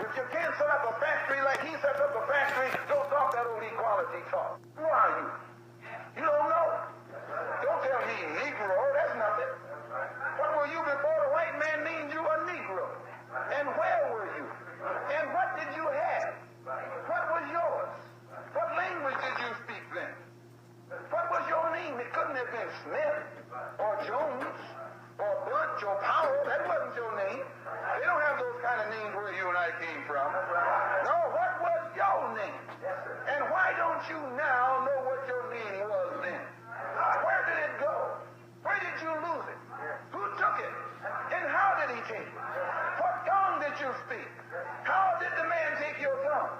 If you can't set up a factory like he sets up a factory, don't talk that old equality talk. Who are you? You don't know. Don't tell me Negro. That's nothing. What were you before the white man named you a Negro? And where were you? And what did you have? What was yours? What language did you speak then? What was your name? It couldn't have been Smith or Jones or Bunch or Powell. That wasn't your name. They don't have those kind of names where you and I came from. No, what was your name? And why don't you now know what your name was then? Where did it go? Where did you lose it? Who took it? And how did he take it? What tongue did you speak? How did the man take your tongue?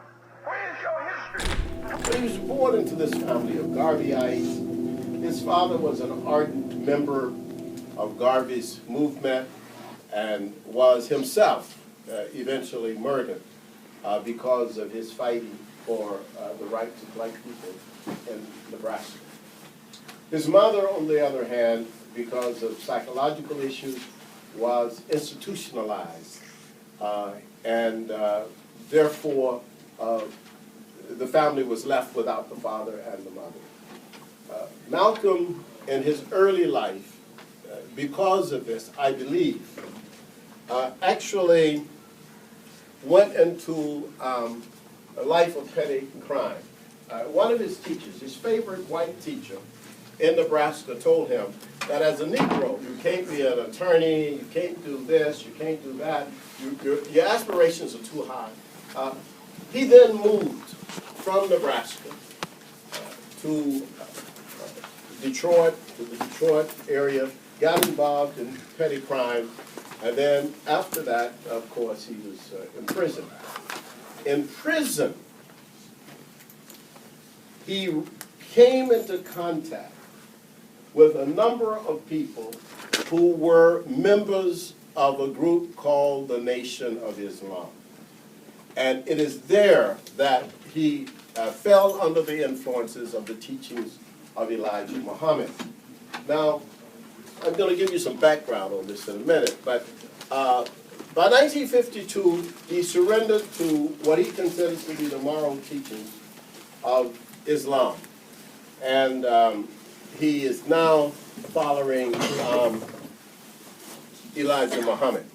Where is your history? He was born into this family of Garveyites. His father was an ardent member of Garvey's movement and was himself eventually murdered because of his fighting for the rights of black people in Nebraska. His mother, on the other hand, because of psychological issues, was institutionalized, and therefore the family was left without the father and the mother. Malcolm, in his early life, because of this, I believe, actually went into a life of petty crime. One of his teachers, his favorite white teacher in Nebraska, told him that as a Negro, you can't be an attorney, you can't do this, you can't do that, your aspirations are too high. He then moved from Nebraska to Detroit, to the Detroit area, got involved in petty crime, and then after that, of course, he was in prison. In prison, he came into contact with a number of people who were members of a group called the Nation of Islam. And it is there that he fell under the influences of the teachings of Elijah Muhammad. Now, I'm going to give you some background on this in a minute, but by 1952, he surrendered to what he considers to be the moral teachings of Islam. And he is now following Elijah Muhammad.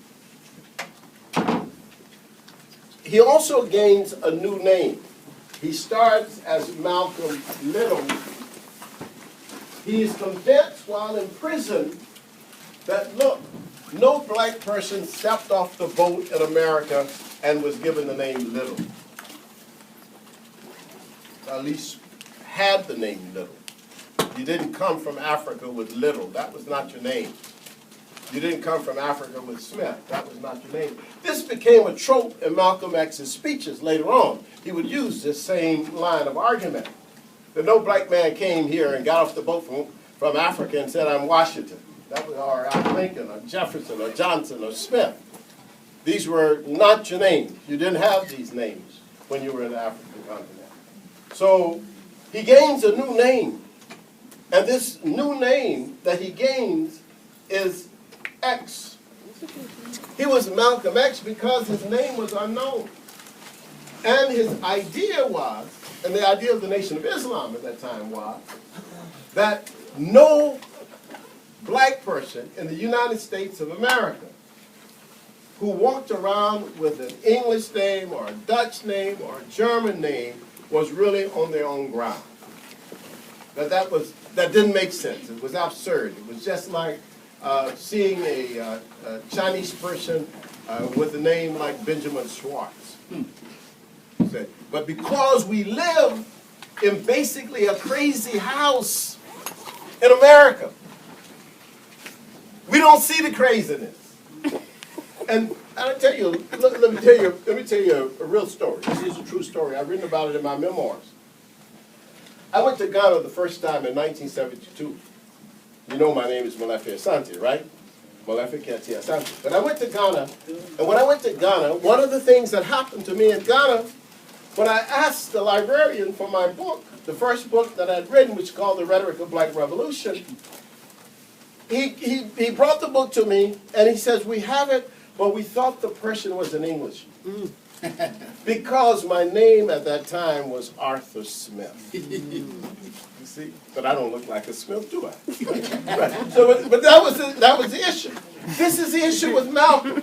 He also gains a new name. He starts as Malcolm Little. He is convinced while in prison that, look, no black person stepped off the boat in America and was given the name Little. At least had the name Little. You didn't come from Africa with Little. That was not your name. You didn't come from Africa with Smith. That was not your name. This became a trope in Malcolm X's speeches later on. He would use this same line of argument. That no black man came here and got off the boat from Africa and said, I'm Washington. That was, or I'm Lincoln, or Jefferson, or Johnson, or Smith. These were not your names. You didn't have these names when you were in the African continent. So he gains a new name. And this new name that he gains is X. He was Malcolm X because his name was unknown. And his idea was, and the idea of the Nation of Islam at that time was, that no black person in the United States of America who walked around with an English name or a Dutch name or a German name was really on their own ground. That didn't make sense. It was absurd. It was just like seeing a Chinese person with a name like Benjamin Schwartz. But because we live in basically a crazy house in America, we don't see the craziness. And I tell you, let me tell you a real story. This is a true story. I've written about it in my memoirs. I went to Ghana the first time in 1972. You know my name is Molefi Asante, right? Molefi Kete Asante. But I went to Ghana, and when I went to Ghana, one of the things that happened to me in Ghana, when I asked the librarian for my book, the first book that I'd written, which is called The Rhetoric of Black Revolution, he brought the book to me, and he says, we have it, but we thought the person was in English. Because my name at that time was Arthur Smith. You see, but I don't look like a Smith, do I? Right. So, but that was the issue. This is the issue with Malcolm.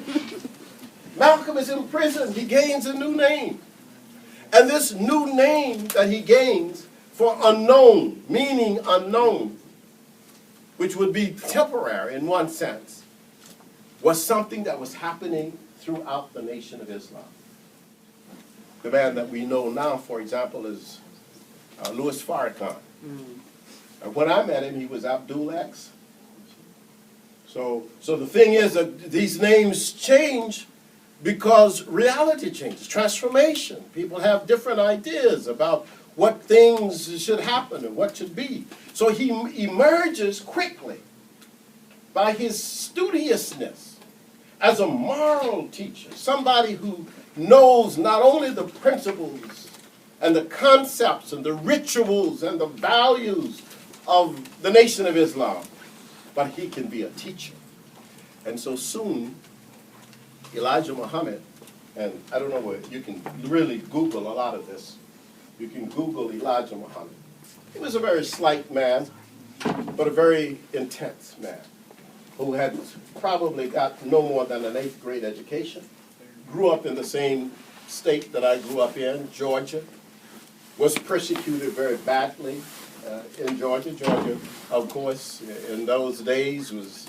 Malcolm is in prison. He gains a new name. And this new name that he gains for unknown, meaning unknown, which would be temporary in one sense, was something that was happening throughout the Nation of Islam. The man that we know now, for example, is Louis Farrakhan. When I met him, he was Abdul X. So the thing is that these names change because reality changes, transformation. People have different ideas about what things should happen and what should be. So he emerges quickly by his studiousness as a moral teacher, somebody who knows not only the principles and the concepts and the rituals and the values of the Nation of Islam, but he can be a teacher. And so soon, Elijah Muhammad, and I don't know where, you can really Google a lot of this. You can Google Elijah Muhammad. He was a very slight man, but a very intense man, who had probably got no more than an 8th grade education, grew up in the same state that I grew up in, Georgia, was persecuted very badly in Georgia. Georgia, of course, in those days was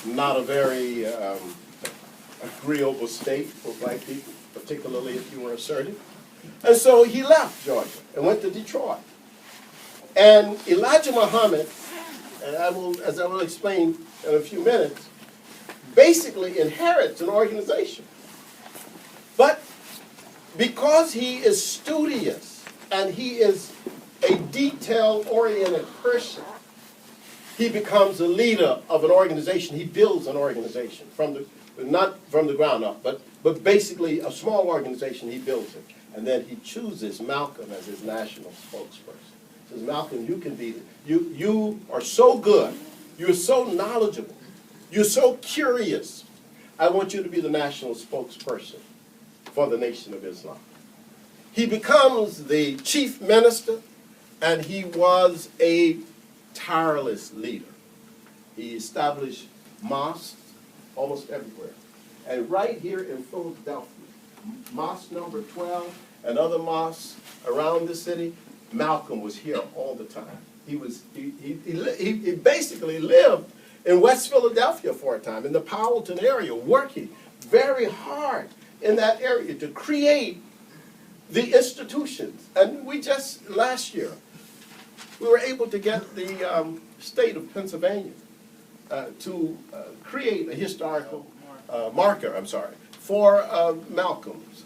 not a very agreeable state for black people, particularly if you were assertive. And so he left Georgia and went to Detroit. And Elijah Muhammad, and as I will explain in a few minutes, basically inherits an organization. But because he is studious and he is a detail-oriented person, he becomes a leader of an organization. He builds an organization not from the ground up, but basically a small organization, he builds it. And then he chooses Malcolm as his national spokesperson. He says, Malcolm, you can be, you are so good, you're so knowledgeable, you're so curious. I want you to be the national spokesperson for the Nation of Islam. He becomes the chief minister, and he was a tireless leader. He established mosques almost everywhere. And right here in Philadelphia, mosque number 12 and other mosques around the city, Malcolm was here all the time. He basically lived in West Philadelphia for a time, in the Powelton area, working very hard in that area to create the institutions. And we just, last year, we were able to get the state of Pennsylvania to create a historical marker, for Malcolm's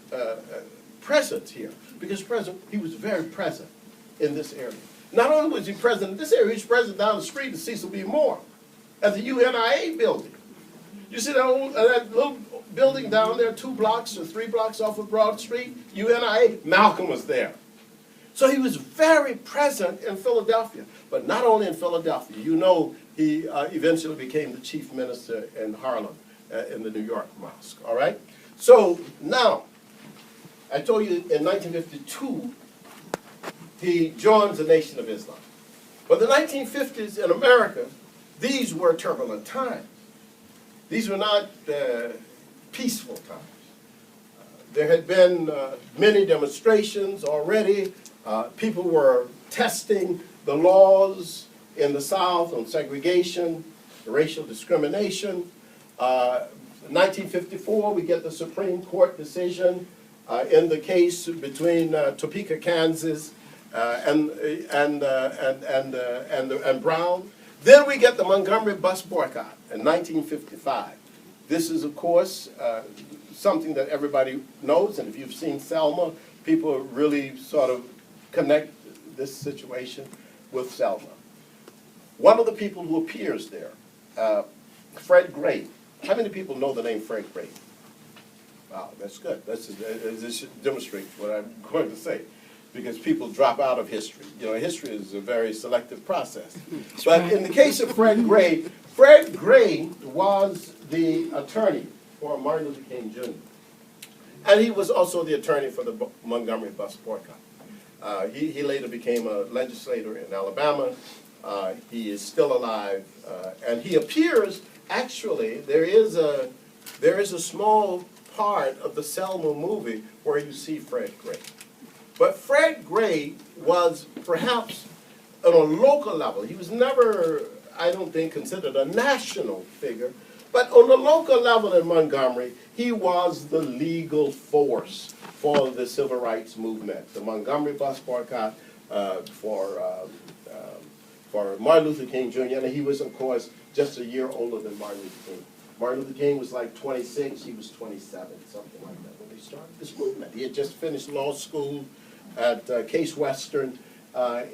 presence here. Because he was very present in this area. Not only was he present in this area, he was present down the street in Cecil B. Moore at the UNIA building. You see that little building down there, 2 blocks or 3 blocks off of Broad Street, UNIA? Malcolm was there. So he was very present in Philadelphia, but not only in Philadelphia. You know, he eventually became the chief minister in Harlem, in the New York Mosque, all right? So now, I told you in 1952, he joins the Nation of Islam. But the 1950s in America, these were turbulent times. These were not peaceful times. There had been many demonstrations already. People were testing the laws in the South on segregation, racial discrimination. 1954, we get the Supreme Court decision in the case between Topeka, Kansas, and Brown. Then we get the Montgomery bus boycott in 1955. This is, of course, something that everybody knows, and if you've seen Selma, people really sort of connect this situation with Selma. One of the people who appears there, Fred Gray. How many people know the name Fred Gray? Wow, that's good. This demonstrates what I'm going to say, because people drop out of history. You know, history is a very selective process. But in the case of Fred Gray was the attorney for Martin Luther King Jr. And he was also the attorney for the Montgomery bus boycott. He later became a legislator in Alabama. He is still alive, and he appears, actually, there is a small part of the Selma movie where you see Fred Gray. But Fred Gray was perhaps on a local level. He was never, I don't think, considered a national figure, but on the local level in Montgomery, he was the legal force for the civil rights movement. The Montgomery bus boycott for Martin Luther King Jr., and he was, of course, just a year older than Martin Luther King. Martin Luther King was like 26, he was 27, something like that, when they started this movement. He had just finished law school at Case Western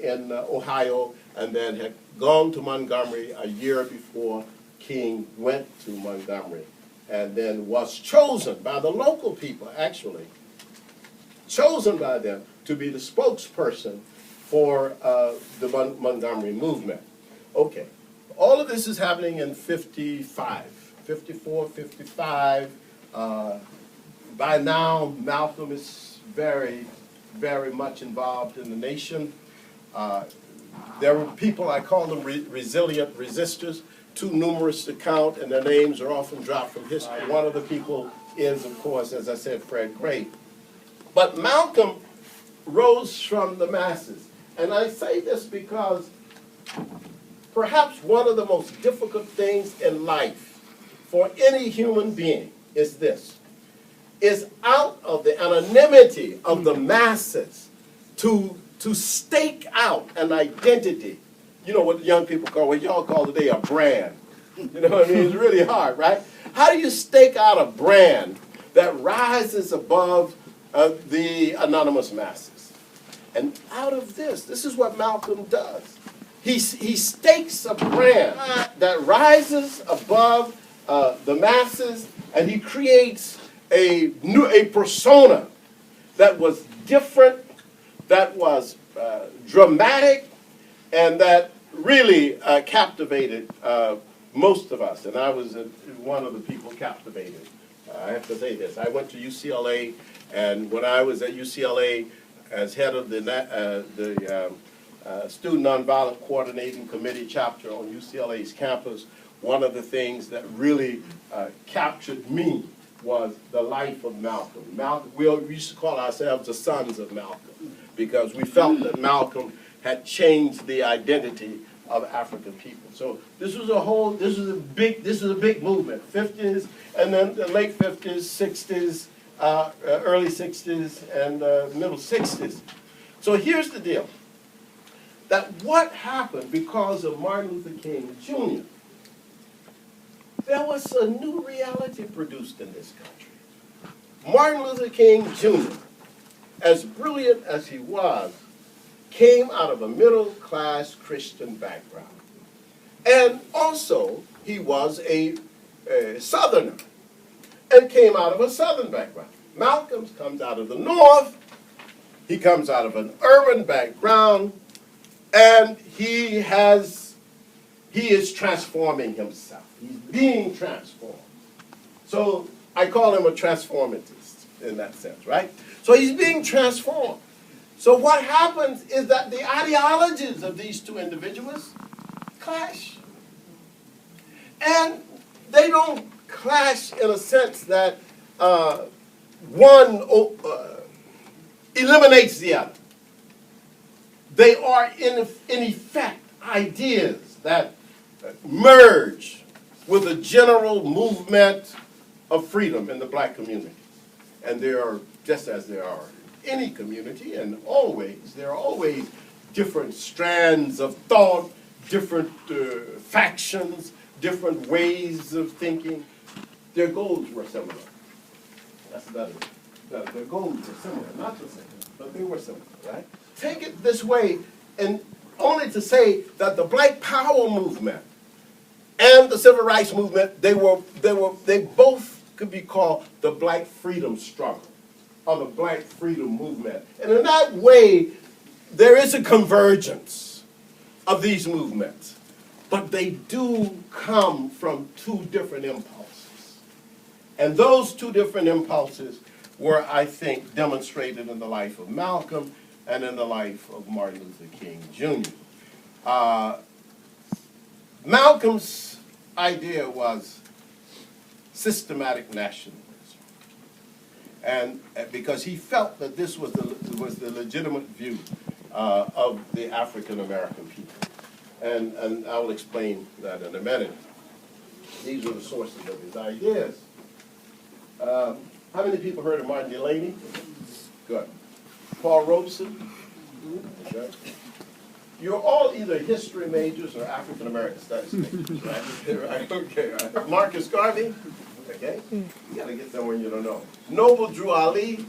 in Ohio, and then had gone to Montgomery a year before King went to Montgomery, and then was chosen by the local people, actually, chosen by them to be the spokesperson for the Montgomery movement. Okay, all of this is happening in 55, 54, 55. By now, Malcolm is very, very much involved in the nation. There were people, I call them resilient resistors, too numerous to count, and their names are often dropped from history. One of the people is, of course, as I said, Fred Gray. But Malcolm rose from the masses. And I say this because perhaps one of the most difficult things in life for any human being is this, is out of the anonymity of the masses to stake out an identity. You know what young people call, what y'all call today, a brand. You know what I mean? It's really hard, right? How do you stake out a brand that rises above the anonymous masses? And out of this is what Malcolm does. He stakes a brand that rises above the masses, and he creates a persona that was different, that was dramatic, and that really captivated most of us. And I was one of the people captivated. I have to say this. I went to UCLA, and when I was at UCLA as head of the Student Nonviolent Coordinating Committee chapter on UCLA's campus, one of the things that really captured me was the life of Malcolm. We used to call ourselves the sons of Malcolm because we felt that Malcolm had changed the identity of African people. So this was a big movement, 50s, and then the late 50s, 60s, early 60s, and middle 60s. So here's the deal, that what happened because of Martin Luther King Jr., there was a new reality produced in this country. Martin Luther King Jr., as brilliant as he was, came out of a middle-class Christian background. And also, he was a Southerner and came out of a Southern background. Malcolm comes out of the North. He comes out of an urban background, and he is transforming himself. He's being transformed. So I call him a transformatist in that sense, right? So he's being transformed. So what happens is that the ideologies of these two individuals clash. And they don't clash in a sense that one eliminates the other. They are, in effect, ideas that merge with a general movement of freedom in the black community. And there are, just as there are in any community, and there are always different strands of thought, different factions, different ways of thinking. Their goals were similar. That's better. Their goals were similar, not the same, but they were similar, right? Take it this way, and only to say that the Black Power movement and the Civil Rights movement, they both could be called the Black Freedom Struggle or the Black Freedom Movement. And in that way, there is a convergence of these movements, but they do come from two different impulses. And those two different impulses were, I think, demonstrated in the life of Malcolm and in the life of Martin Luther King, Jr. Malcolm's idea was systematic nationalism. And because he felt that this was the legitimate view of the African American people. And I will explain that in a minute. These are the sources of his ideas. How many people heard of Martin Delany? Good. Paul Robeson? Okay. You're all either history majors or African American studies majors, right? Right. Okay. Right. Marcus Garvey? Okay. You gotta get them when you don't know. Noble Drew Ali?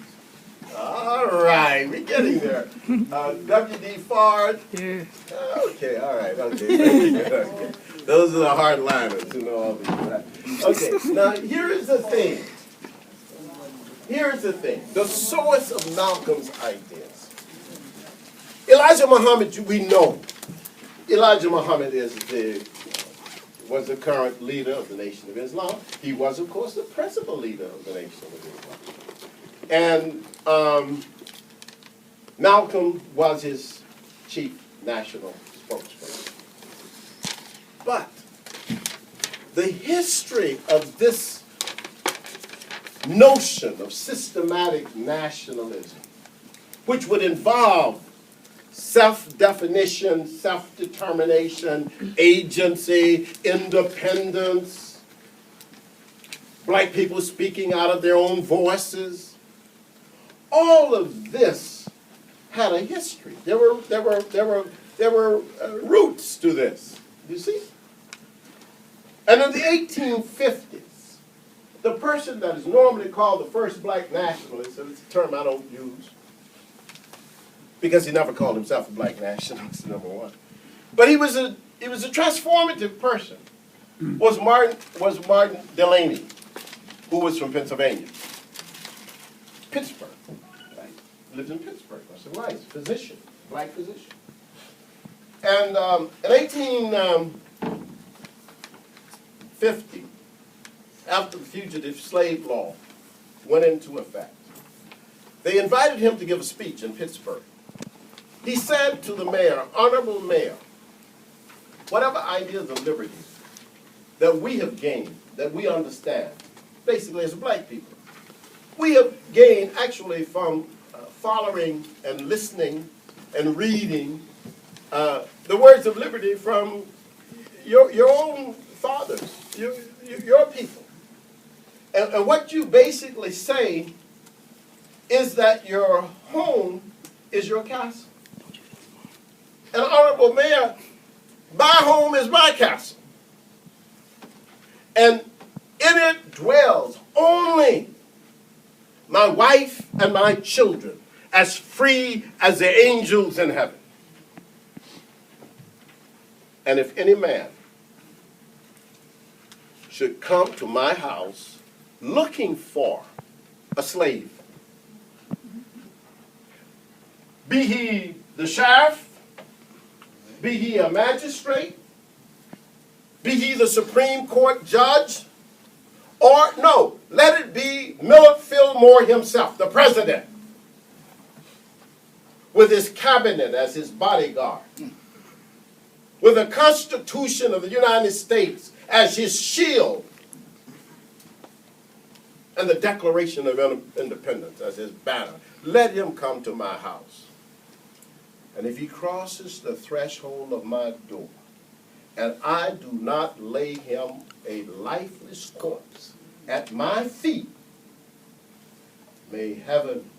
All right, we're getting there. W.D. Fard? Yeah. Okay, all right, okay. Okay. Those are the hardliners who know all these. Right? Okay, now here is the thing. Here's the thing. The source of Malcolm's ideas. Elijah Muhammad, we know. Elijah Muhammad was the current leader of the Nation of Islam. He was, of course, the principal leader of the Nation of Islam. And Malcolm was his chief national spokesperson. But the history of this notion of systematic nationalism, which would involve self-definition, self-determination, agency, independence, black people speaking out of their own voices, all of this had a history. There were roots to this. You see? And in the 1850s, the person that is normally called the first black nationalist, and it's a term I don't use, because he never called himself a black nationalist, number one. But he was a transformative person. Was Martin Delany, who was from Pennsylvania. Pittsburgh, right? Lived in Pittsburgh. That's a nice physician, black physician. And in 1850, after the fugitive slave law went into effect, they invited him to give a speech in Pittsburgh. He said to the mayor, "Honorable Mayor, whatever ideas of liberty that we have gained, that we understand, basically as black people, we have gained actually from following and listening and reading the words of liberty from your own fathers, your people. And what you basically say is that your home is your castle. And Honorable Mayor, my home is my castle. And in it dwells only my wife and my children, as free as the angels in heaven. And if any man should come to my house looking for a slave, be he the sheriff, be he a magistrate, be he the Supreme Court judge, or no, let it be Millard Fillmore himself, the president, with his cabinet as his bodyguard, with the Constitution of the United States as his shield, and the Declaration of Independence as his banner. Let him come to my house. And if he crosses the threshold of my door, and I do not lay him a lifeless corpse at my feet, may heaven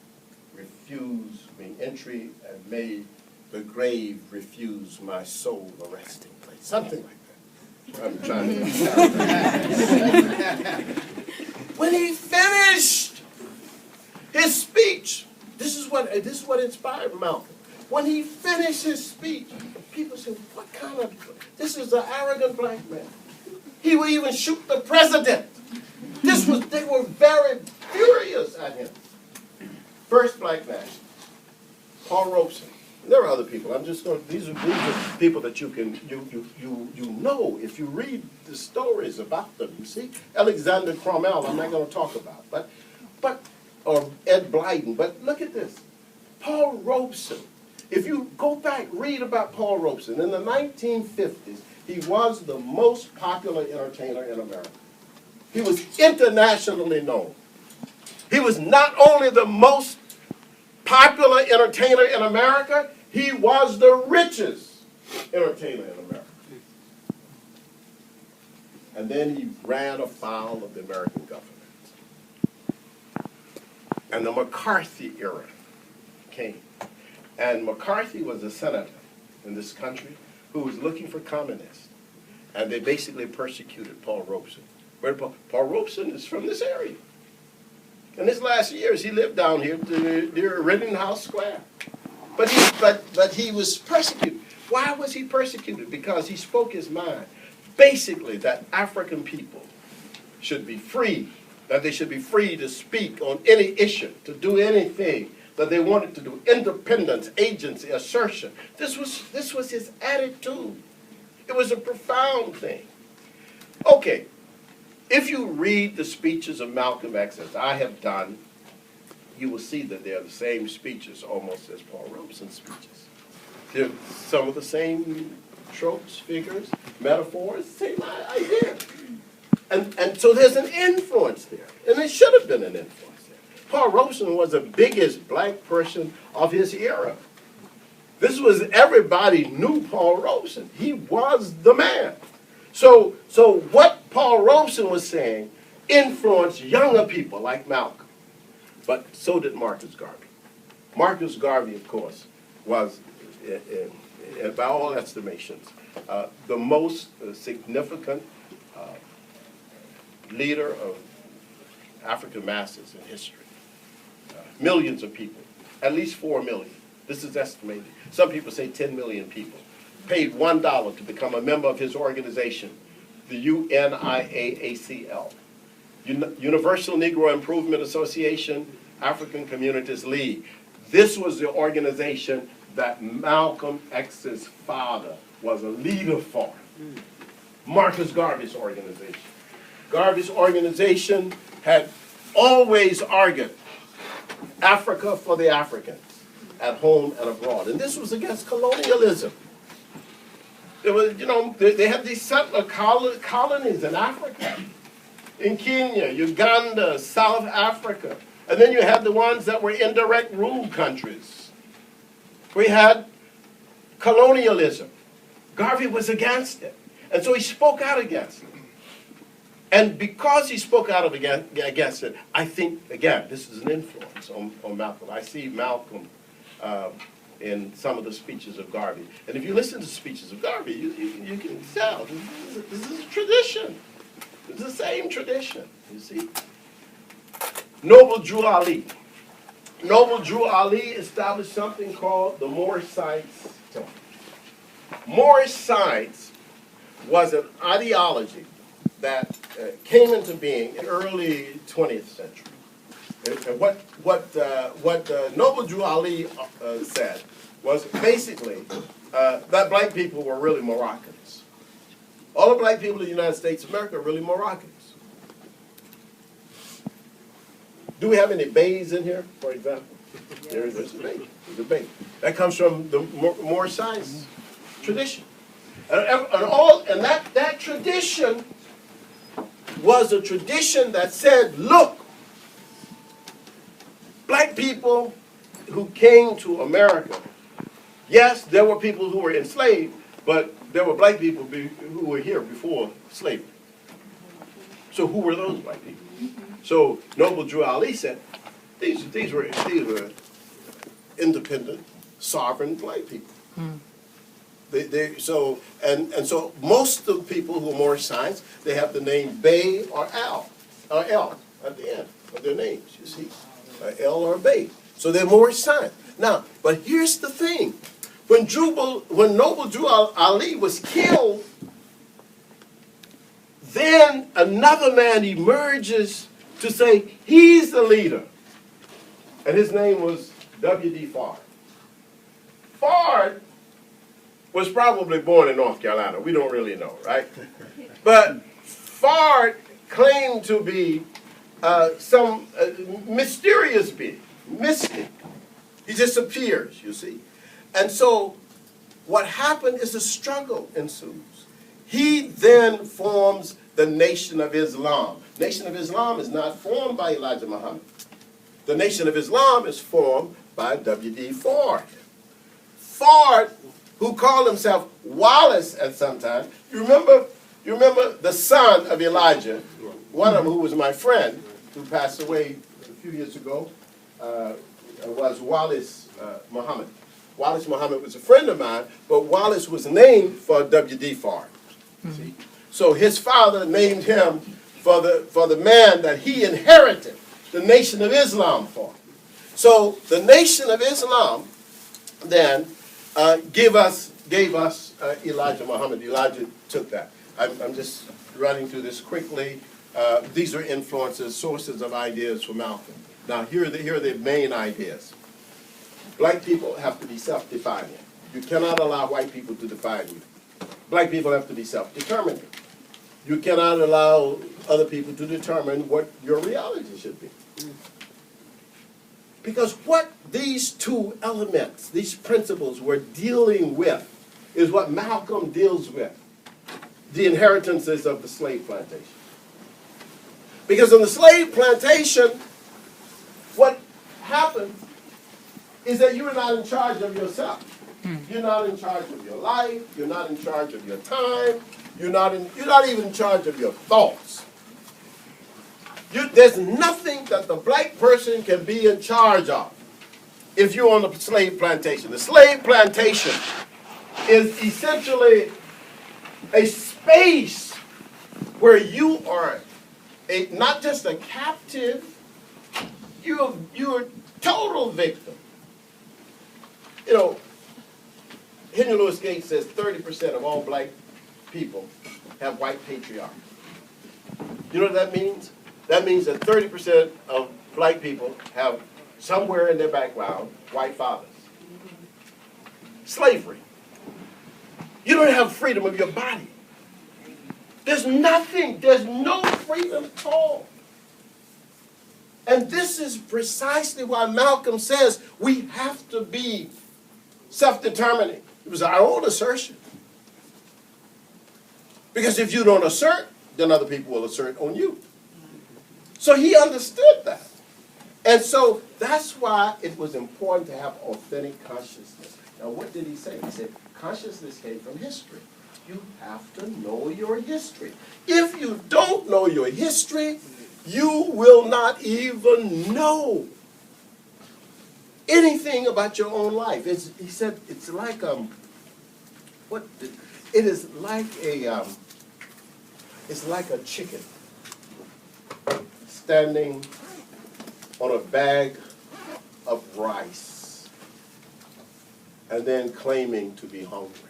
refuse me entry, and may the grave refuse my soul a resting place. Something like that. I'm trying to. When he finished his speech, this is what inspired Malcolm. When he finished his speech, people said, "What kind of? This is an arrogant black man. He would even shoot the president." They were very furious at him. First black nationalist, Paul Robeson. There are other people. I'm just going. These are people that you know if you read the stories about them. You see, Alexander Cromwell. I'm not going to talk about, but or Ed Blyden, but look at this. Paul Robeson. If you go back, read about Paul Robeson. In the 1950s, he was the most popular entertainer in America. He was internationally known. He was not only the most popular entertainer in America, he was the richest entertainer in America. And then he ran afoul of the American government. And the McCarthy era came. And McCarthy was a senator in this country who was looking for communists. And they basically persecuted Paul Robeson. Paul Robeson is from this area. In his last years, he lived down here near Rittenhouse Square. But he was persecuted. Why was he persecuted? Because he spoke his mind. Basically, that African people should be free, that they should be free to speak on any issue, to do anything that they wanted to do. Independence, agency, assertion. This was his attitude. It was a profound thing. Okay, if you read the speeches of Malcolm X, as I have done, you will see that they're the same speeches almost as Paul Robeson's speeches. They're some of the same tropes, figures, metaphors, same idea. And so there's an influence there, and there should have been an influence there. Paul Robeson was the biggest black person of his era. This was, everybody knew Paul Robeson. He was the man. So what Paul Robeson was saying influenced younger people like Malcolm. But so did Marcus Garvey. Marcus Garvey, of course, was, by all estimations, the most significant leader of African masses in history. Millions of people, at least 4 million. This is estimated. Some people say 10 million people paid $1 to become a member of his organization, the UNIAACL, Universal Negro Improvement Association, African Communities League. This was the organization that Malcolm X's father was a leader for. Marcus Garvey's organization. Garvey's organization had always argued Africa for the Africans, at home and abroad. And this was against colonialism. There was, they had these settler colonies in Africa, in Kenya, Uganda, South Africa. And then you had the ones that were indirect rule countries. We had colonialism. Garvey was against it. And so he spoke out against it. And because he spoke out against it, I think, again, this is an influence on Malcolm. I see Malcolm in some of the speeches of Garvey. And if you listen to speeches of Garvey, you can tell this is a tradition. It's the same tradition, you see. Noble Drew Ali. Noble Drew Ali established something called the Moorish Science Temple. Moorish science was an ideology that came into being in the early 20th century. And what Noble Drew Ali said was basically that black people were really Moroccans. All the black people in the United States of America are really Moroccans. Do we have any bays in here, for example? There's a bay. There's a bay. That comes from the Moorish science tradition. And that tradition was a tradition that said, look, black people who came to America, yes, there were people who were enslaved, but there were black people who were here before slavery. So who were those black people? So Noble Drew Ali said, these were independent, sovereign black people. So most of the people who are Moorish science, they have the name Bey or Al at the end of their names, you see. L or Bey. So they're Moorish science. Now, but here's the thing. When Noble Drew Ali was killed, then another man emerges to say he's the leader. And his name was W.D. Fard. Fard was probably born in North Carolina. We don't really know, right? But Fard claimed to be some mysterious being, mystic. He just appears, you see. And so what happened is a struggle ensues. He then forms the Nation of Islam. Nation of Islam is not formed by Elijah Muhammad. The Nation of Islam is formed by W.D. Ford. Ford, who called himself Wallace at some time. You remember the son of Elijah, one of them who was my friend, who passed away a few years ago, was Wallace Muhammad. Wallace Muhammad was a friend of mine, but Wallace was named for W.D. Ford. See? So his father named him for the man that he inherited the Nation of Islam for. So the Nation of Islam then gave us Elijah Muhammad. Elijah took that. I'm just running through this quickly. These are influences, sources of ideas for Malcolm. Now here are the main ideas. Black people have to be self-defining. You cannot allow white people to define you. Black people have to be self-determining. You cannot allow other people to determine what your reality should be. Because what these two elements, these principles we're dealing with, is what Malcolm deals with. The inheritances of the slave plantation. Because in the slave plantation, what happens is that you are not in charge of yourself. You're not in charge of your life. You're not in charge of your time. You're not even in charge of your thoughts. There's nothing that the black person can be in charge of if you're on the slave plantation. The slave plantation is essentially a space where you are not just a captive, you're a total victim. You know, Henry Louis Gates says 30% of all black people have white patriarchs. You know what that means? That means that 30% of black people have somewhere in their background white fathers. Slavery. You don't have freedom of your body. There's nothing, there's no freedom at all. And this is precisely why Malcolm says we have to be self-determining. It was our own assertion. Because if you don't assert, then other people will assert on you. So he understood that. And so that's why it was important to have authentic consciousness. Now what did he say? He said consciousness came from history. You have to know your history. If you don't know your history, you will not even know anything about your own life. He said it's like it's like a chicken standing on a bag of rice and then claiming to be hungry.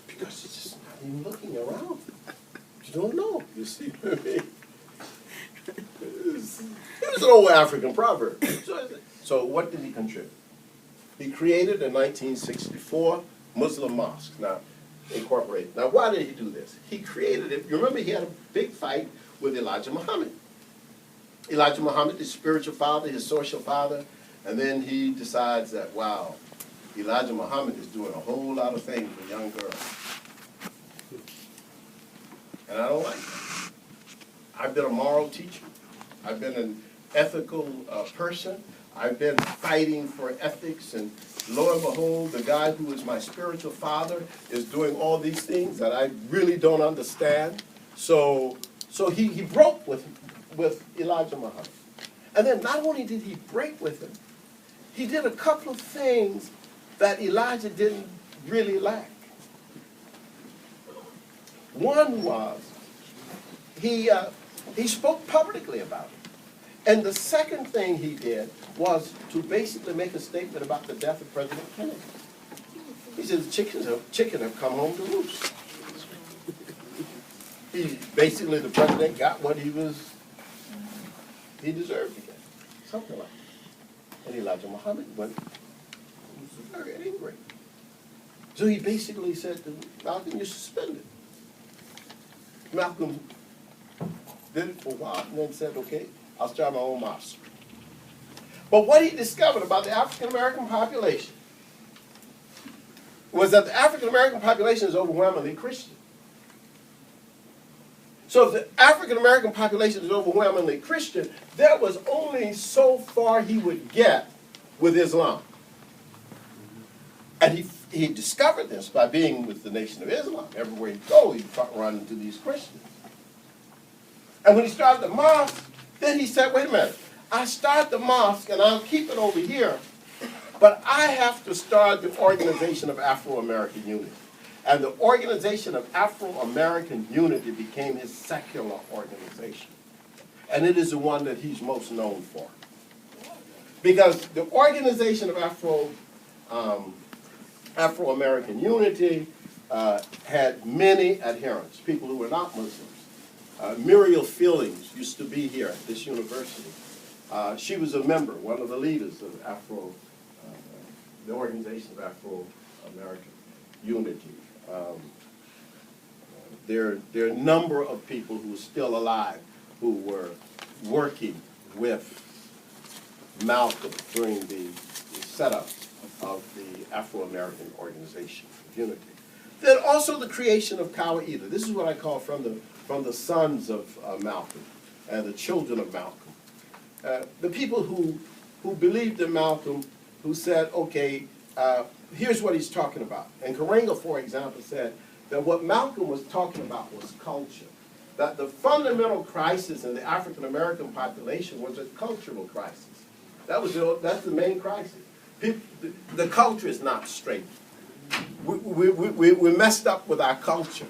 Because it's just not even looking around. You don't know. You see what I mean? It was an old African proverb. So what did he contribute? He created in 1964 Muslim mosques. Now, incorporated. Now, why did he do this? He created it. You remember he had a big fight with Elijah Muhammad. Elijah Muhammad, his spiritual father, his social father, and then he decides that, wow, Elijah Muhammad is doing a whole lot of things for young girls. And I don't like that. I've been a moral teacher. I've been an ethical person. I've been fighting for ethics, and lo and behold, the guy who is my spiritual father is doing all these things that I really don't understand. So he broke with Elijah Muhammad. And then not only did he break with him, he did a couple of things that Elijah didn't really lack. One was he spoke publicly about it. And the second thing he did was to basically make a statement about the death of President Kennedy. He said the chicken have come home to roost. Basically, the president got what he deserved to get. Something like that. And Elijah Muhammad was very angry. So he basically said to Malcolm, you're suspended. Malcolm did it for a while, and then said, okay, I'll start my own mosque. But what he discovered about the African-American population was that the African-American population is overwhelmingly Christian. So if the African-American population is overwhelmingly Christian, there was only so far he would get with Islam. And he discovered this by being with the Nation of Islam. Everywhere he'd go, he'd run into these Christians. And when he started the mosque, then he said, wait a minute, I start the mosque and I'll keep it over here, but I have to start the Organization of Afro-American Unity. And the Organization of Afro-American Unity became his secular organization. And it is the one that he's most known for. Because the Organization of Afro-American Unity had many adherents, people who were not Muslims. Muriel Fieldings used to be here at this university. She was a member, one of the leaders of the Organization of Afro-American Unity. There are a number of people who are still alive who were working with Malcolm during the setup of the Afro-American Organization of Unity. Then also the creation of Qaeda. This is what I call from the sons of Malcolm and the children of Malcolm. The people who believed in Malcolm, who said, okay, here's what he's talking about. And Karenga, for example, said that what Malcolm was talking about was culture. That the fundamental crisis in the African-American population was a cultural crisis. That's the main crisis. The culture is not straight. We messed up with our culture.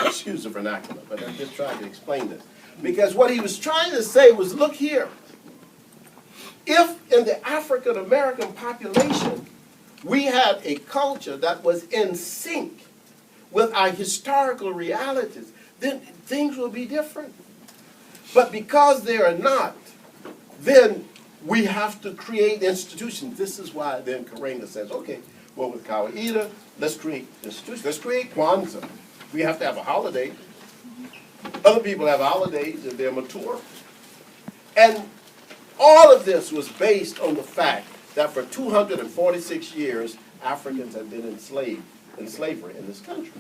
Excuse the vernacular, but I'm just trying to explain this. Because what he was trying to say was, look here. If in the African-American population we had a culture that was in sync with our historical realities, then things will be different. But because they are not, then we have to create institutions. This is why then Karenga says, okay, well, with Qaeda, let's create institutions. Let's create Kwanzaa. We have to have a holiday. Other people have holidays if they're mature. And all of this was based on the fact that for 246 years, Africans have been in slavery in this country.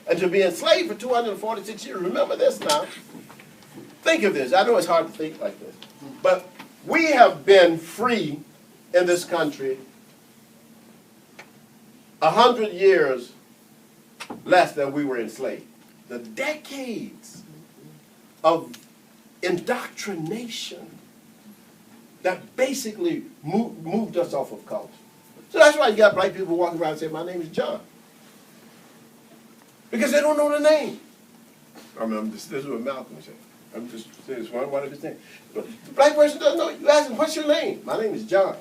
And to be enslaved for 246 years, remember this now. Think of this. I know it's hard to think like this. But we have been free in this country 100 years less than we were enslaved. The decades of indoctrination that basically moved us off of culture. So that's why you got black people walking around saying, my name is John. Because they don't know the name. I mean, this is what Malcolm said. I'm just saying it's one of his things. But the black person doesn't know. You ask him, what's your name? My name is John.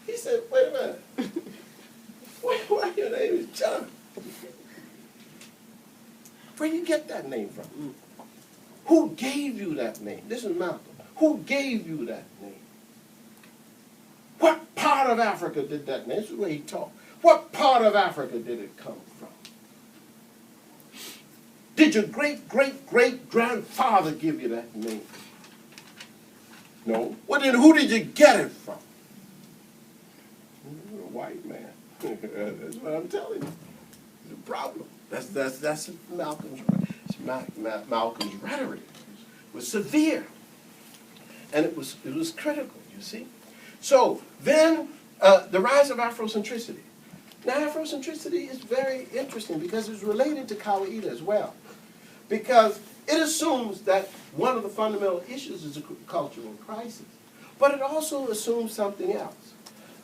He said, wait a minute. Why your name is John? Where do you get that name from? Who gave you that name? This is Malcolm. Who gave you that name? What part of Africa did that name? This is the way he talked. What part of Africa did it come from? Did your great-great-great-grandfather give you that name? No. Well, then who did you get it from? A white man. That's what I'm telling you. It's a problem. That's Malcolm's rhetoric. It was severe. And it was critical, you see. So then the rise of Afrocentricity. Now Afrocentricity is very interesting because it's related to Qaeda as well. Because it assumes that one of the fundamental issues is a cultural crisis. But it also assumes something else.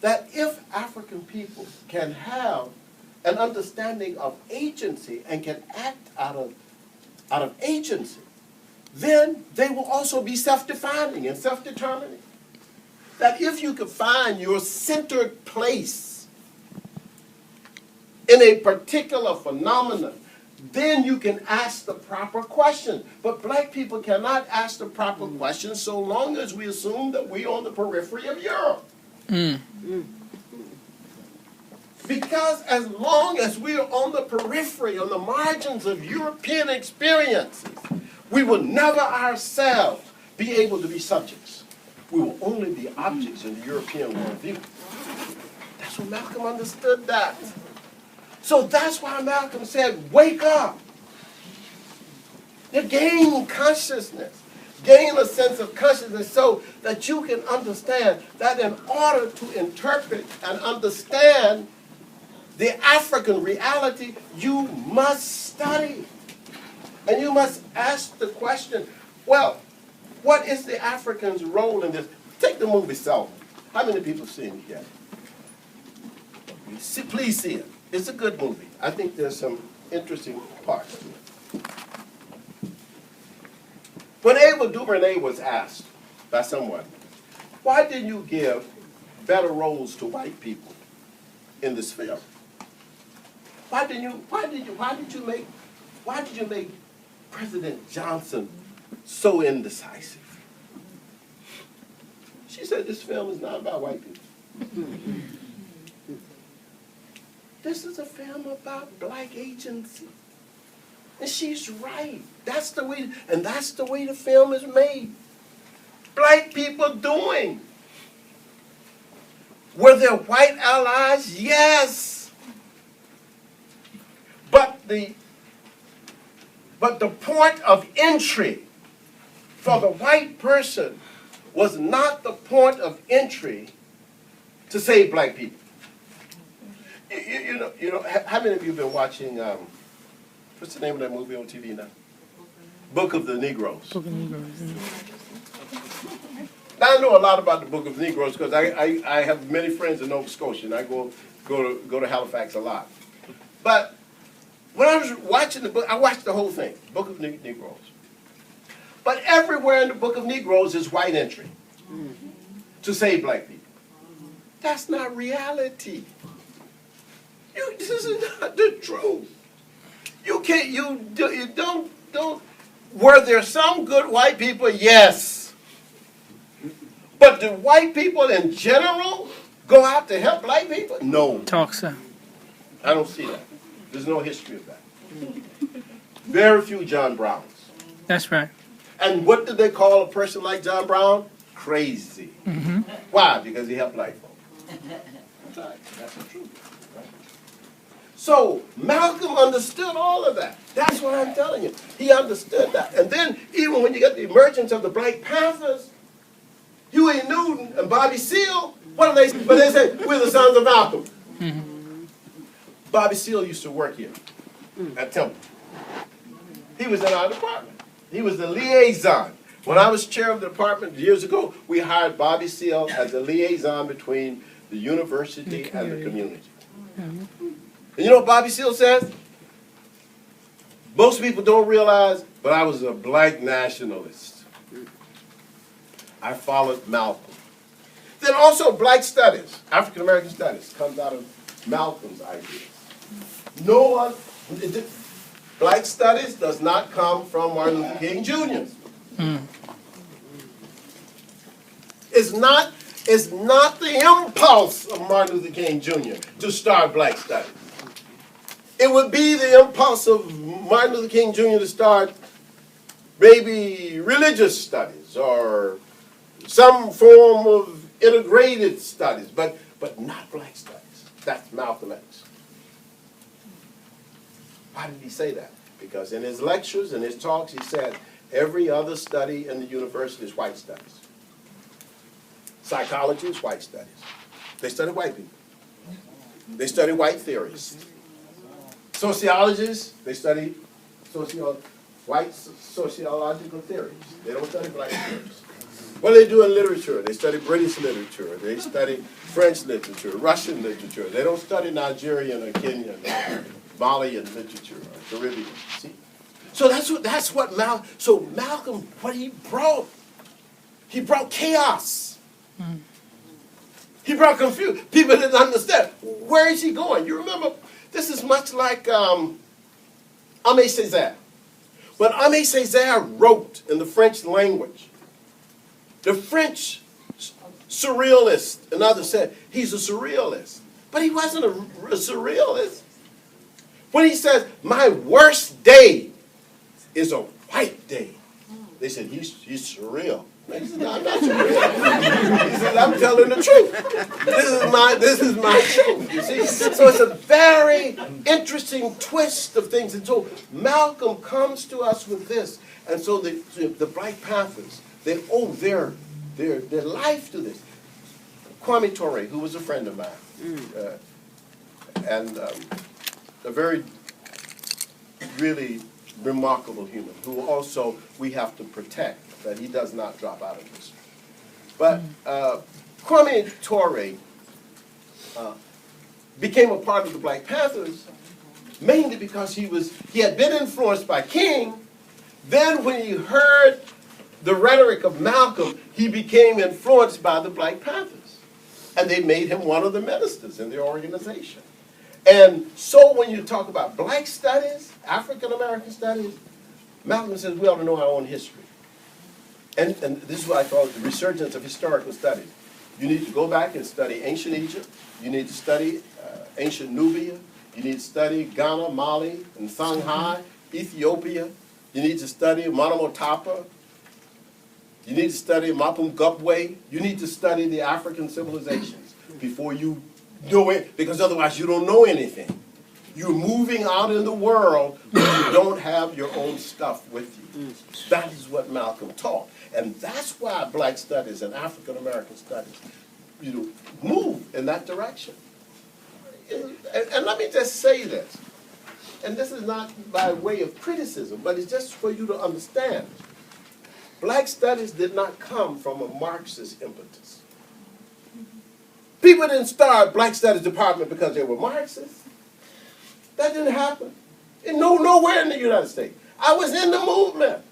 That if African people can have an understanding of agency and can act out of agency, then they will also be self-defining and self-determining. That if you could find your centered place in a particular phenomenon, then you can ask the proper question. But black people cannot ask the proper question so long as we assume that we're on the periphery of Europe. Because as long as we are on the periphery, on the margins of European experiences, We will never ourselves be able to be subjects. We will only be objects in the European worldview. That's what Malcolm understood that. So that's why Malcolm said, wake up. You gain consciousness. Gain a sense of consciousness so that you can understand that in order to interpret and understand the African reality, you must study. And you must ask the question, well, what is the African's role in this? Take the movie Selma. How many people have seen it yet? Please see it. It's a good movie. I think there's some interesting parts to it. When Ava DuVernay was asked by someone, why didn't you give better roles to white people in this film? Why did you make President Johnson so indecisive? She said, this film is not about white people. This is a film about black agency. And she's right. That's the way the film is made. Black people doing. Were there white allies? Yes. But the point of entry for the white person was not the point of entry to save black people. You know, how many of you have been watching, what's the name of that movie on TV now? Book of the Negroes. Book of the Negroes. Now, I know a lot about the Book of the Negroes because I have many friends in Nova Scotia, and I go to Halifax a lot. But when I was watching the book, I watched the whole thing, Book of Negroes. But everywhere in the Book of Negroes is white entry to save black people. That's not reality. This is not the truth. You don't. Were there some good white people? Yes. But do white people in general go out to help black people? No. Talk, sir. I don't see that. There's no history of that. Very few John Browns. That's right. And what did they call a person like John Brown? Crazy. Mm-hmm. Why? Because he helped black folks. That's right. That's the truth. Right? So Malcolm understood all of that. That's what I'm telling you. He understood that. And then even when you get the emergence of the Black Panthers, Huey Newton and Bobby Seale, what do they say? But they say, we're the sons of Malcolm. Mm-hmm. Bobby Seale used to work here at Temple. He was in our department. He was the liaison. When I was chair of the department years ago, we hired Bobby Seale as the liaison between the university and the community. Mm-hmm. And you know what Bobby Seale says? Most people don't realize, but I was a black nationalist. I followed Malcolm. Then also black studies, African American studies, comes out of Malcolm's ideas. No one, black studies does not come from Martin Luther King Jr. It's not the impulse of Martin Luther King Jr. to start black studies. It would be the impulse of Martin Luther King Jr. to start maybe religious studies or some form of integrated studies, but not black studies. That's Malcolm X. Why did he say that? Because in his lectures and his talks, he said, every other study in the university is white studies. Psychology is white studies. They study white people. They study white theories. Sociologists, they study white sociological theories. They don't study black theories. What do they do in literature? They study British literature. They study French literature, Russian literature. They don't study Nigerian or Kenyan or Malian literature or Caribbean. See? So that's what Malcolm, what he brought chaos. He brought confusion. People didn't understand. Where is he going? You remember, this is much like Aimé Césaire. When Aimé Césaire wrote in the French language, the French surrealists and others said he's a surrealist. But he wasn't a surrealist. When he says, my worst day is a white day, They said, he's surreal. He said, no, I'm not surreal. He said, I'm telling the truth. This is my truth, you see. So it's a very interesting twist of things. And so Malcolm comes to us with this. And so the Black Panthers, they owe their life to this. Kwame Ture, who was a friend of mine, and a very, really remarkable human, who also we have to protect, that he does not drop out of history. But Kwame Ture became a part of the Black Panthers mainly because he had been influenced by King. Then when he heard the rhetoric of Malcolm, he became influenced by the Black Panthers. And they made him one of the ministers in their organization. And so when you talk about black studies, African American studies, Malcolm says we ought to know our own history. And this is what I call the resurgence of historical studies. You need to go back and study ancient Egypt. You need to study ancient Nubia. You need to study Ghana, Mali, and Songhai, Ethiopia. You need to study Monomotapa. You need to study Mapum Gupwe. You need to study the African civilizations before you know it, because otherwise you don't know anything. You're moving out in the world, but you don't have your own stuff with you. That is what Malcolm taught. And that's why black studies and African American studies, move in that direction. And let me just say this, and this is not by way of criticism, but it's just for you to understand. Black studies did not come from a Marxist impetus. People didn't start Black Studies Department because they were Marxists. That didn't happen. Nowhere in the United States. I was in the movement.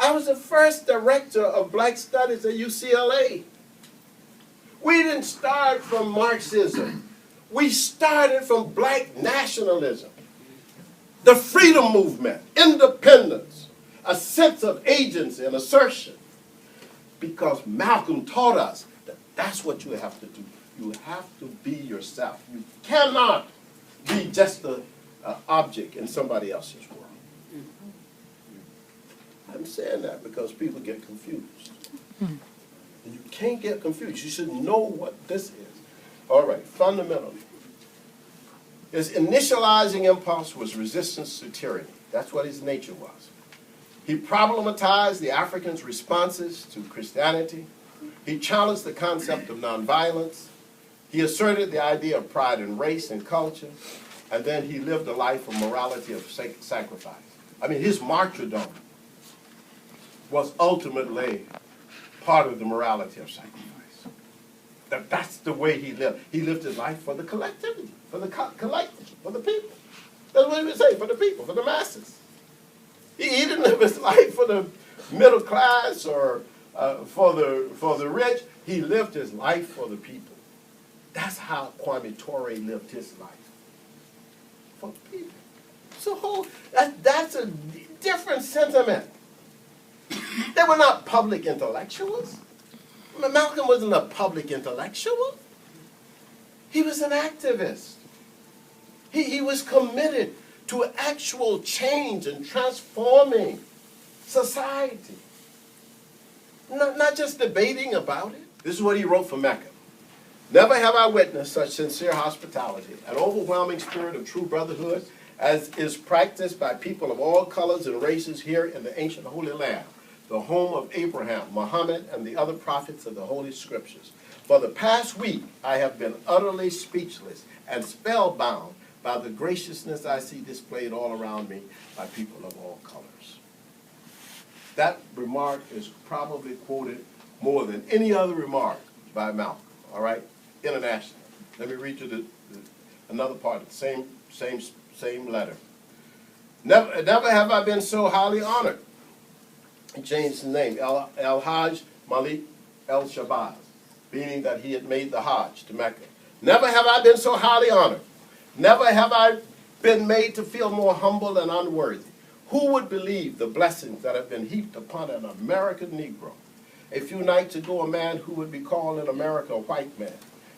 I was the first director of Black Studies at UCLA. We didn't start from Marxism. We started from black nationalism. The freedom movement, independence, a sense of agency and assertion. Because Malcolm taught us that that's what you have to do. You have to be yourself. You cannot be just an object in somebody else's world. I'm saying that because people get confused. And you can't get confused. You should know what this is. All right, fundamentally, his initializing impulse was resistance to tyranny. That's what his nature was. He problematized the Africans' responses to Christianity. He challenged the concept of nonviolence. He asserted the idea of pride in race and culture. And then he lived a life of morality of sacrifice. I mean, his martyrdom was ultimately part of the morality of sacrifice. That's the way he lived. He lived his life for the collectivity, for the collective, for the people. That's what he would say, for the people, for the masses. He didn't live his life for the middle class or for the rich. He lived his life for the people. That's how Kwame Ture lived his life, for the people. So that's a different sentiment. They were not public intellectuals. Malcolm wasn't a public intellectual. He was an activist. He was committed to actual change and transforming society. Not just debating about it. This is what he wrote for Mecca. Never have I witnessed such sincere hospitality, an overwhelming spirit of true brotherhood as is practiced by people of all colors and races here in the ancient Holy Land, the home of Abraham, Muhammad, and the other prophets of the Holy Scriptures. For the past week, I have been utterly speechless and spellbound by the graciousness I see displayed all around me by people of all colors. That remark is probably quoted more than any other remark by Malcolm, all right, internationally. Let me read you another part of the same letter. Never have I been so highly honored. He changed his name, El-Hajj Malik El-Shabazz, meaning that he had made the Hajj to Mecca. Never have I been so highly honored. Never have I been made to feel more humble and unworthy. Who would believe the blessings that have been heaped upon an American Negro? A few nights ago, a man who would be called in America a white man,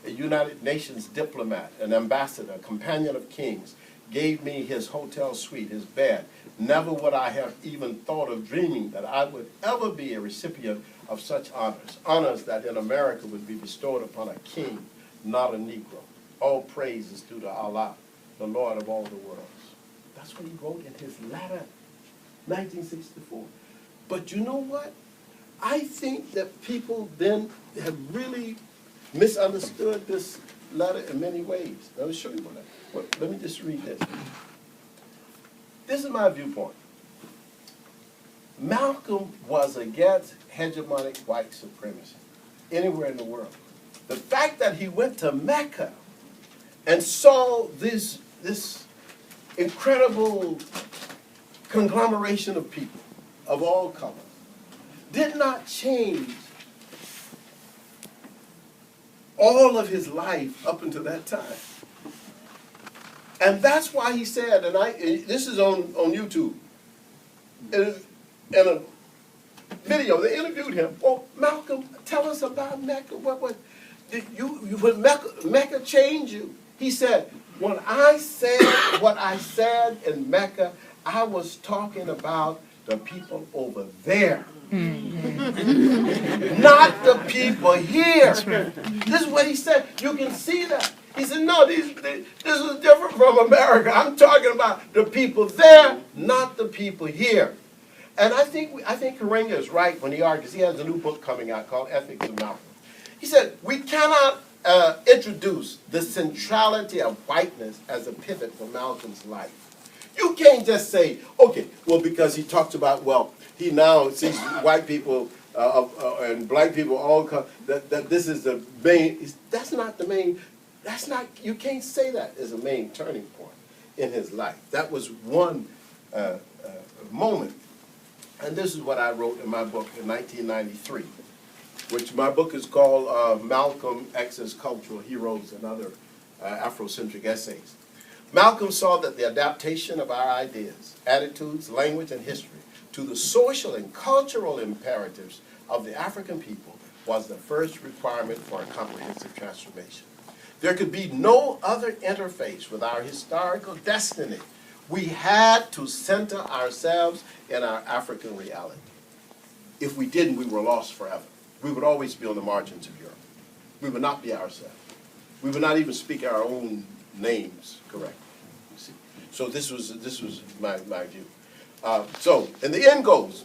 a United Nations diplomat, an ambassador, a companion of kings, gave me his hotel suite, his bed, never would I have even thought of dreaming that I would ever be a recipient of such honors, honors that in America would be bestowed upon a king, not a Negro. All praise is due to Allah, the Lord of all the worlds. That's what he wrote in his letter, 1964. But you know what? I think that people then have really misunderstood this letter in many ways. Let me show you let me just read this. This is my viewpoint. Malcolm was against hegemonic white supremacy anywhere in the world. The fact that he went to Mecca and saw this incredible conglomeration of people of all colors did not change all of his life up until that time. And that's why he said, and this is on YouTube, in a video, they interviewed him. Well, Malcolm, tell us about Mecca. What when Mecca changed you? He said, when I said what I said in Mecca, I was talking about the people over there. Not the people here. This is what he said. You can see that. He said, no, this is different from America. I'm talking about the people there, not the people here. And I think Karenga is right when he argues. He has a new book coming out called Ethics of Malcolm. He said, we cannot introduce the centrality of whiteness as a pivot for Malcolm's life. You can't just say, okay, well, because he talks about, well, he now sees white people and black people all come, that this is the main, that's not the main, that's not, you can't say that as a main turning point in his life. That was one moment. And this is what I wrote in my book in 1993, which my book is called Malcolm X's Cultural Heroes and Other Afrocentric Essays. Malcolm saw that the adaptation of our ideas, attitudes, language, and history to the social and cultural imperatives of the African people was the first requirement for a comprehensive transformation. There could be no other interface with our historical destiny. We had to center ourselves in our African reality. If we didn't, we were lost forever. We would always be on the margins of Europe. We would not be ourselves. We would not even speak our own names correctly. You see? So this was my view. So, and the end goes,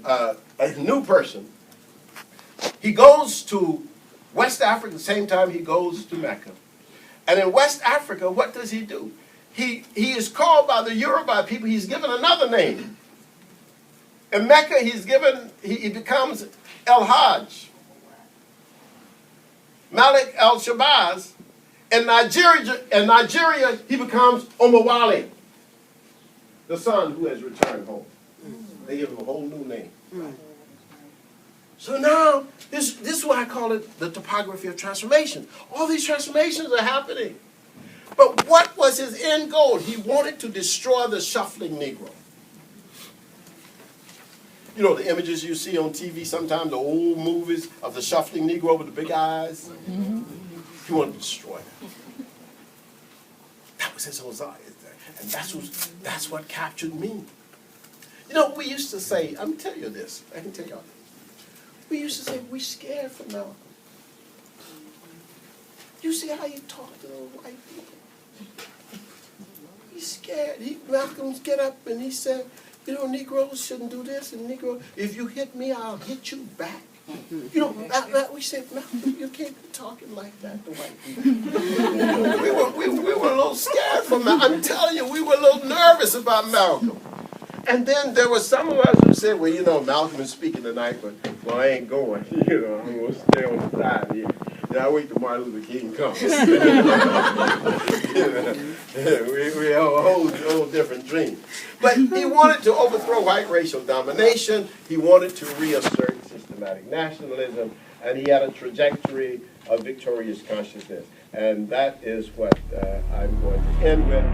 a new person, he goes to West Africa at the same time he goes to Mecca. And in West Africa, what does he do? He is called by the Yoruba people, he's given another name. In Mecca, he becomes El Hajj, Malik El Shabazz. In Nigeria, he becomes Omawale, the son who has returned home. They give him a whole new name. So now, this is why I call it the topography of transformation. All these transformations are happening. But what was his end goal? He wanted to destroy the shuffling Negro. You know, the images you see on TV sometimes, the old movies of the shuffling Negro with the big eyes. He wanted to destroy that. That was his desire. And that's what captured me. You know, we used to say, I'm telling you this, I can tell you all this. We used to say, we're scared for Malcolm. You see how he talked to those white people? He's scared. Malcolm get up and he said, you know, Negroes shouldn't do this, and Negro, if you hit me, I'll hit you back. You know, we said, Malcolm, you can't be talking like that to white people. we were a little scared from Malcolm. I'm telling you, we were a little nervous about Malcolm. And then there were some of us who said, well, you know, Malcolm is speaking tonight, but, well, I ain't going. You know, I'm going to stay on the side here. Yeah, I wait till Martin Luther King comes. We have a whole different dream. But he wanted to overthrow white racial domination. He wanted to reassert systematic nationalism. And he had a trajectory of victorious consciousness. And that is what I'm going to end with.